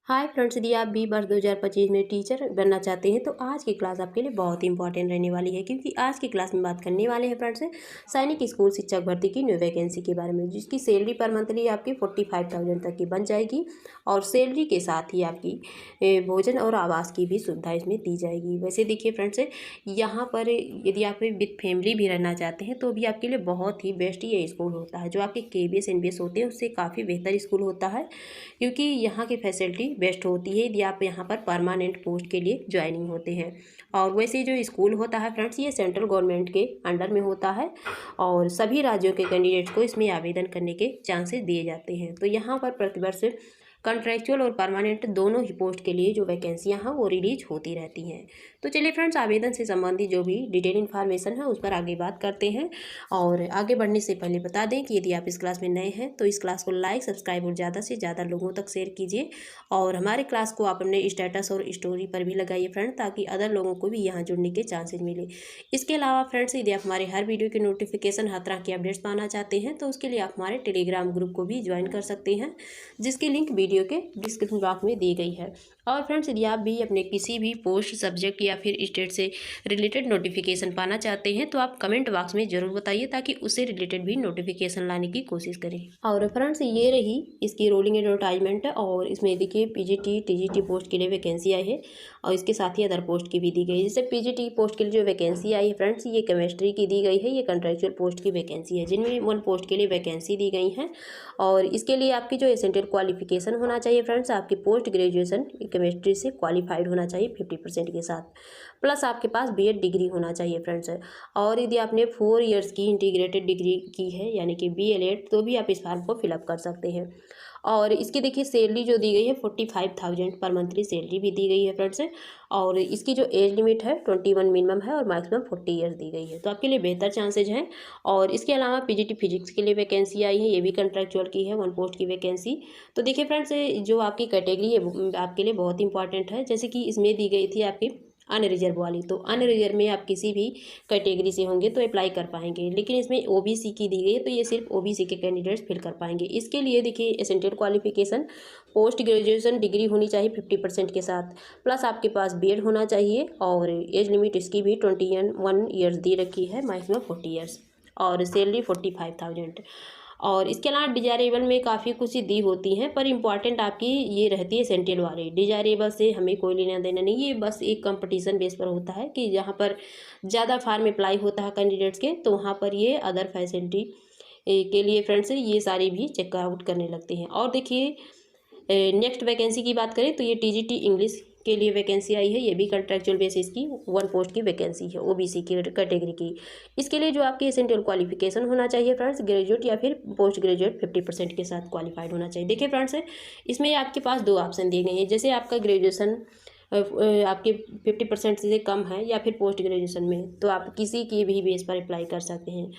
Hi friends, यदि आप भी वर्ष 2025 में टीचर बनना चाहते हैं तो आज की क्लास आपके लिए बहुत ही इंपॉर्टेंट रहने वाली है, क्योंकि आज की क्लास में बात करने वाले हैं फ्रेंड्स सैनिक स्कूल शिक्षक भर्ती की न्यू वैकेंसी के बारे में, जिसकी सैलरी पर मंथली आपकी 45,000 तक की बन जाएगी और सैलरी के साथ ही आपकी भोजन और आवास की भी सुविधा इसमें दी जाएगी। वैसे देखिए फ्रेंड्स, यहाँ पर यदि आप विद फैमिली भी रहना चाहते हैं तो भी आपके लिए बहुत ही बेस्ट ये स्कूल होता है। जो आपके KBS NBS होते हैं उससे काफ़ी बेहतर स्कूल होता है, क्योंकि यहाँ की फैसिलिटी बेस्ट होती है यदि आप यहाँ पर परमानेंट पोस्ट के लिए ज्वाइनिंग होते हैं। और वैसे जो स्कूल होता है फ्रेंड्स, ये सेंट्रल गवर्नमेंट के अंडर में होता है और सभी राज्यों के कैंडिडेट्स को इसमें आवेदन करने के चांसेस दिए जाते हैं। तो यहाँ पर प्रतिवर्ष कॉन्ट्रैक्चुअल और परमानेंट दोनों ही पोस्ट के लिए जो वैकेंसियाँ हैं वो रिलीज होती रहती हैं। तो चलिए फ्रेंड्स, आवेदन से संबंधित जो भी डिटेल इन्फॉर्मेशन है उस पर आगे बात करते हैं। और आगे बढ़ने से पहले बता दें कि यदि आप इस क्लास में नए हैं तो इस क्लास को लाइक, सब्सक्राइब और ज़्यादा से ज़्यादा लोगों तक शेयर कीजिए और हमारे क्लास को आप अपने स्टेटस और स्टोरी पर भी लगाइए फ्रेंड, ताकि अदर लोगों को भी यहाँ जुड़ने के चांसेस मिले। इसके अलावा फ्रेंड्स, यदि आप हमारे हर वीडियो की नोटिफिकेशन, हर तरह की अपडेट्स पाना चाहते हैं तो उसके लिए आप हमारे टेलीग्राम ग्रुप को भी ज्वाइन कर सकते हैं, जिसकी लिंक वीडियो के डिस्क्रिप्शन बॉक्स में दी गई है। और फ्रेंड्स, यदि आप भी अपने किसी भी पोस्ट, सब्जेक्ट या फिर स्टेट से रिलेटेड नोटिफिकेशन पाना चाहते हैं तो आप कमेंट बॉक्स में ज़रूर बताइए, ताकि उससे रिलेटेड भी नोटिफिकेशन लाने की कोशिश करें। और फ्रेंड्स, ये रही इसकी रोलिंग एडवर्टाइजमेंट और इसमें देखिए PGT TGT पोस्ट के लिए वैकेंसी आई है और इसके साथ ही अदर पोस्ट की भी दी गई है। जैसे PGT पोस्ट के लिए जो वैकेंसी आई है फ्रेंड्स, ये केमिस्ट्री की दी गई है, ये कॉन्ट्रैक्चुअल पोस्ट की वैकेंसी है, जिनमें 1 पोस्ट के लिए वैकेंसी दी गई है। और इसके लिए आपकी जो एसेंशियल क्वालिफिकेशन होना चाहिए फ्रेंड्स, आपकी पोस्ट ग्रेजुएशन केमिस्ट्री से क्वालिफाइड होना चाहिए 50% के साथ, प्लस आपके पास BEd डिग्री होना चाहिए फ्रेंड्स। और यदि आपने 4 इयर्स की इंटीग्रेटेड डिग्री की है यानी कि BLEd, तो भी आप इस फॉर्म को फिलअप कर सकते हैं। और इसकी देखिए सैलरी जो दी गई है 45,000 पर मंथली सैलरी भी दी गई है फ्रेंड्स। और इसकी जो एज लिमिट है 21 मिनिमम है और मैक्सिमम 40 इयर्स दी गई है, तो आपके लिए बेहतर चांसेज हैं। और इसके अलावा PGT फिजिक्स के लिए वैकेंसी आई है, ये भी कॉन्ट्रैक्चुअल की है, 1 पोस्ट की वैकेंसी। तो देखिए फ्रेंड्स, जो आपकी कैटेगरी है वो आपके लिए बहुत इंपॉर्टेंट है। जैसे कि इसमें दी गई थी आपकी अनरिजर्व वाली, तो अनरिजर्व में आप किसी भी कैटेगरी से होंगे तो अप्लाई कर पाएंगे, लेकिन इसमें OBC की दी गई है तो ये सिर्फ OBC के कैंडिडेट्स फिल कर पाएंगे। इसके लिए देखिए essential qualification post graduation degree होनी चाहिए 50% के साथ, प्लस आपके पास BEd होना चाहिए और एज लिमिट इसकी भी 21 ईयर्स दी रखी है, मैक्सिमम 40 ईयर्स और सैलरी 45,000। और इसके अलावा डिजायरेबल में काफ़ी कुछ दी होती हैं, पर इम्पॉर्टेंट आपकी ये रहती है एसेंशियल वाली। डिजायरेबल से हमें कोई लेना देना नहीं, ये बस एक कंपटीशन बेस पर होता है कि जहाँ पर ज़्यादा फार्म अप्लाई होता है कैंडिडेट्स के, तो वहाँ पर ये अदर फैसिलिटी के लिए फ्रेंड्स ये सारी भी चेकआउट करने लगते हैं। और देखिए नेक्स्ट वैकेंसी की बात करें तो ये TGT इंग्लिश के लिए वैकेंसी आई है, ये भी कॉन्ट्रैक्चुअल बेसिस की 1 पोस्ट की वैकेंसी है, OBC की कैटेगरी की। इसके लिए जो आपकी एसेंशियल क्वालिफिकेशन होना चाहिए फ्रेंड्स, ग्रेजुएट या फिर पोस्ट ग्रेजुएट 50% के साथ क्वालिफाइड होना चाहिए। देखिए फ्रेंड्स, इसमें आपके पास 2 ऑप्शन दिए गए हैं। जैसे आपका ग्रेजुएशन आपके 50% से कम है या फिर पोस्ट ग्रेजुएशन में, तो आप किसी की भी बेस पर अप्लाई कर सकते हैं।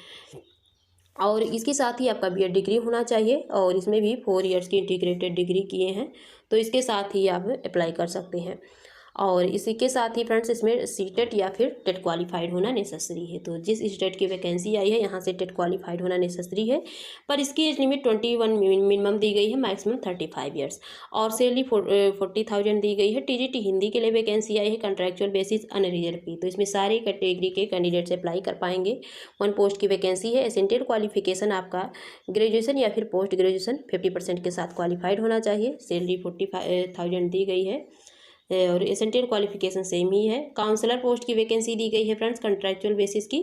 और इसके साथ ही आपका BEd डिग्री होना चाहिए और इसमें भी 4 इयर्स की इंटीग्रेटेड डिग्री किए हैं, तो इसके साथ ही आप अप्लाई कर सकते हैं। और इसी के साथ ही फ्रेंड्स इसमें CTET या फिर टेट क्वालिफाइड होना नेसेसरी है। तो जिस स्टेट की वैकेंसी आई है यहाँ से टेट क्वालिफाइड होना नेसेसरी है, पर इसकी एज लिमिट 21 मिनिमम दी गई है, मैक्सिमम 35 ईयर्स और सैलरी 40,000 दी गई है। TGT हिंदी के लिए वैकेंसी आई है, कॉन्ट्रैक्चुअल बेसिस अनरिजर्व की, तो इसमें सारी कैटेगरी के कैंडिडेट्स अप्लाई कर पाएंगे। 1 पोस्ट की वैकेंसी है। एसेंशियल क्वालिफिकेशन आपका ग्रेजुएशन या फिर पोस्ट ग्रेजुएशन 50% के साथ क्वालिफाइड होना चाहिए, सैलरी 45,000 दी गई है और एसेंशियल क्वालिफिकेशन सेम ही है। काउंसलर पोस्ट की वैकेंसी दी गई है फ्रेंड्स कॉन्ट्रैक्चुअल बेसिस की,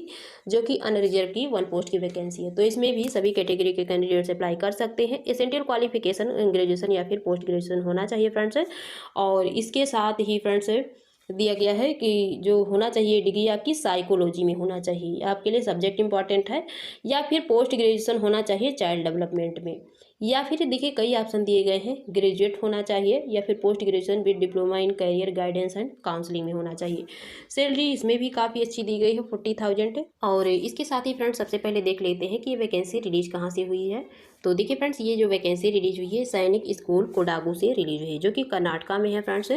जो कि अनरिजर्व की 1 पोस्ट की वैकेंसी है, तो इसमें भी सभी कैटेगरी के कैंडिडेट्स अप्लाई कर सकते हैं। एसेंशियल क्वालिफिकेशन ग्रेजुएशन या फिर पोस्ट ग्रेजुएशन होना चाहिए फ्रेंड्स। और इसके साथ ही फ्रेंड्स दिया गया है कि जो होना चाहिए डिग्री आपकी साइकोलॉजी में होना चाहिए, आपके लिए सब्जेक्ट इंपॉर्टेंट है, या फिर पोस्ट ग्रेजुएशन होना चाहिए चाइल्ड डेवलपमेंट में, या फिर देखिए कई ऑप्शन दिए गए हैं, ग्रेजुएट होना चाहिए या फिर post graduation with diploma in career guidance and counselling में होना चाहिए। सैलरी इसमें भी काफ़ी अच्छी दी गई है 40,000। और इसके साथ ही फ्रेंड्स सबसे पहले देख लेते हैं कि ये वैकेंसी रिलीज कहाँ से हुई है। तो देखिए फ्रेंड्स, ये जो वैकेंसी रिलीज हुई है सैनिक स्कूल कोडागू से रिलीज हुई है, जो कि कर्नाटका में है फ्रेंड्स।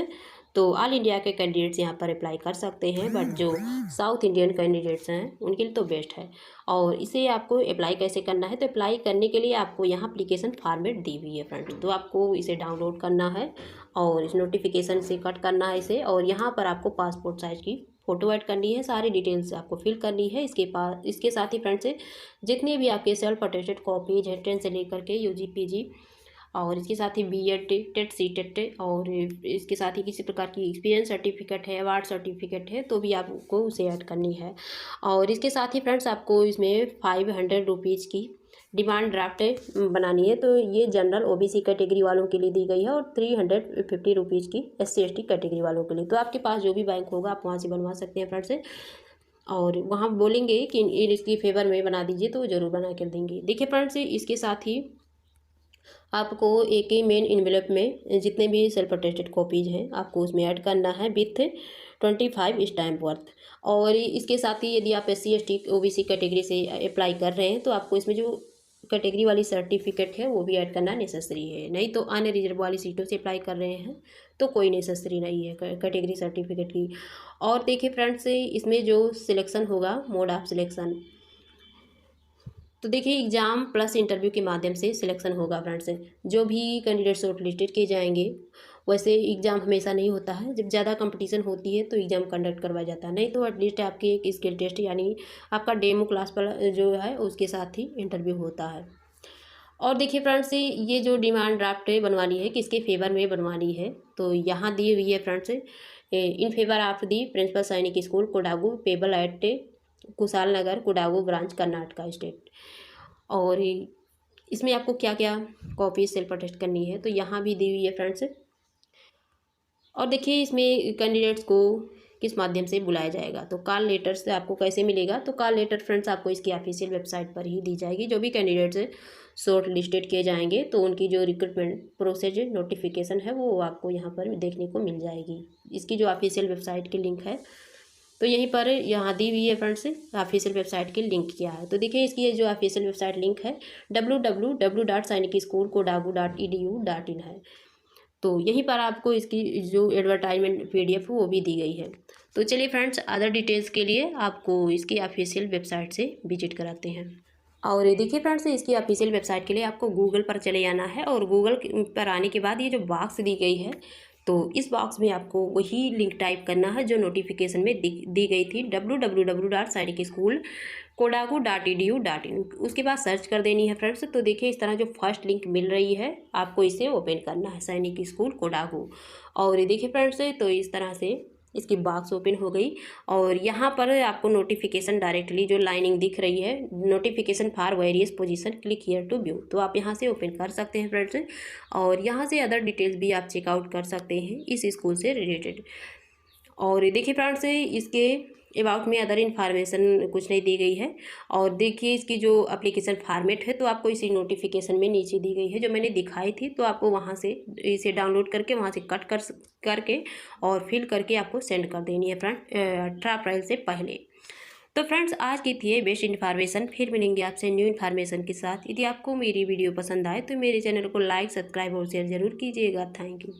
तो ऑल इंडिया के कैंडिडेट्स यहाँ पर अप्लाई कर सकते हैं, बट जो साउथ इंडियन कैंडिडेट्स हैं उनके लिए तो बेस्ट है। और इसे आपको अप्लाई कैसे करना है, तो अप्लाई करने के लिए आपको यहाँ एप्लीकेशन फॉर्मेट दी हुई है फ्रेंड्स। तो आपको इसे डाउनलोड करना है और इस नोटिफिकेशन से कट करना है इसे, और यहाँ पर आपको पासपोर्ट साइज की फ़ोटो ऐड करनी है, सारी डिटेल्स आपको फिल करनी है। इसके साथ ही फ्रेंड्स जितने भी आपके सेल्फ अटेस्टेड कॉपीज है 10 से लेकर के UG PG, और इसके साथ ही BEd टेट CTET, और इसके साथ ही किसी प्रकार की एक्सपीरियंस सर्टिफिकेट है, अवार्ड सर्टिफिकेट है, तो भी आपको उसे ऐड करनी है। और इसके साथ ही फ्रेंड्स आपको इसमें 500 रुपीज़ की डिमांड ड्राफ्ट बनानी है। तो ये जनरल OBC कैटेगरी वालों के लिए दी गई है, और 350 रुपीज़ की SC ST कैटेगरी वालों के लिए। तो आपके पास जो भी बैंक होगा आप वहाँ से बनवा सकते हैं फ्रेंड्स। और वहाँ बोलेंगे कि इसकी फेवर में बना दीजिए, तो ज़रूर बना कर देंगे। देखिए फ्रेंड्स, इसके साथ ही आपको एक ही मेन इन्वेलप में जितने भी सेल्फ अटेस्टेड कॉपीज हैं आपको उसमें ऐड करना है विथ 25 स्टैम्प वर्थ। और इसके साथ ही यदि आप SC ST OBC कैटेगरी से अप्लाई कर रहे हैं तो आपको इसमें जो कैटेगरी वाली सर्टिफिकेट है वो भी ऐड करना नेसेसरी है। नहीं तो अनरिजर्व वाली सीटों से अप्लाई कर रहे हैं तो कोई नेसेसरी नहीं है कैटेगरी सर्टिफिकेट की। और देखिए फ्रेंड्स, इसमें जो सिलेक्शन होगा, मोड ऑफ सिलेक्शन, तो देखिए एग्ज़ाम प्लस इंटरव्यू के माध्यम से सिलेक्शन होगा फ्रेंड्स। जो भी कैंडिडेट शॉर्ट लिस्टेड किए जाएंगे, वैसे एग्ज़ाम हमेशा नहीं होता है, जब ज़्यादा कंपटीशन होती है तो एग्ज़ाम कंडक्ट करवाया जाता है, नहीं तो एटलीस्ट आपकी एक स्किल टेस्ट यानी आपका डेमो क्लास पर जो है उसके साथ ही इंटरव्यू होता है। और देखिए फ्रेंड्स, ये जो डिमांड ड्राफ्ट बनवानी है किसके फेवर में बनवानी है, तो यहाँ दी हुई है friends, in favour of the principal Sainik school Kodagu payable at Kushal Nagar Kodagu branch Karnataka state. और इसमें आपको क्या क्या कॉपी सेल्फ अटेस्ट करनी है तो यहाँ भी दी हुई है फ्रेंड्स। और देखिए इसमें कैंडिडेट्स को किस माध्यम से बुलाया जाएगा, तो कॉल लेटर से आपको कैसे मिलेगा, तो कॉल लेटर फ्रेंड्स आपको इसकी ऑफिशियल वेबसाइट पर ही दी जाएगी। जो भी कैंडिडेट्स शॉर्ट लिस्टेड किए जाएंगे तो उनकी जो रिक्रूटमेंट प्रोसेस नोटिफिकेशन है वो आपको यहाँ पर देखने को मिल जाएगी। इसकी जो ऑफिशियल वेबसाइट की लिंक है तो यहीं पर यहाँ दी हुई है फ्रेंड्स, ऑफिशियल वेबसाइट की लिंक क्या है। तो देखिए इसकी जो ऑफिशियल वेबसाइट लिंक है www.sainikschoolkodagu.edu.in है। तो यहीं पर आपको इसकी जो एडवर्टाइजमेंट PDF वो भी दी गई है। तो चलिए फ्रेंड्स, अदर डिटेल्स के लिए आपको इसकी ऑफिशियल वेबसाइट से विजिट कराते हैं। और देखिए फ्रेंड्स, इसकी ऑफिशियल वेबसाइट के लिए आपको गूगल पर चले जाना है, और गूगल पर आने के बाद ये जो बॉक्स दी गई है तो इस बॉक्स में आपको वही लिंक टाइप करना है जो नोटिफिकेशन में दी गई थी www.sainikischoolkodagu.edu.in। उसके बाद सर्च कर देनी है फ्रेंड्स। तो देखिए इस तरह जो फर्स्ट लिंक मिल रही है आपको इसे ओपन करना है, सैनिक स्कूल कोडागू। और देखिए फ्रेंड्स, तो इस तरह से इसकी बॉक्स ओपन हो गई, और यहाँ पर आपको नोटिफिकेशन डायरेक्टली जो लाइनिंग दिख रही है, notification for various position click here to view, तो आप यहाँ से ओपन कर सकते हैं फ्रेंड्स। और यहाँ से अदर डिटेल्स भी आप चेकआउट कर सकते हैं इस स्कूल से रिलेटेड। और देखिए फ्रेंड्स, इसके अबाउट में अदर इन्फॉर्मेशन कुछ नहीं दी गई है। और देखिए इसकी जो एप्लीकेशन फॉर्मेट है तो आपको इसी नोटिफिकेशन में नीचे दी गई है जो मैंने दिखाई थी, तो आपको वहाँ से इसे डाउनलोड करके वहाँ से कट करके और फिल करके आपको सेंड कर देनी है फ्रेंड 18 अप्रैल से पहले। तो फ्रेंड्स, आज की थी बेस्ट इन्फॉर्मेशन। फिर मिलेंगे आपसे न्यू इन्फॉर्मेशन के साथ। यदि आपको मेरी वीडियो पसंद आए तो मेरे चैनल को लाइक, सब्सक्राइब और शेयर जरूर कीजिएगा। Thank you.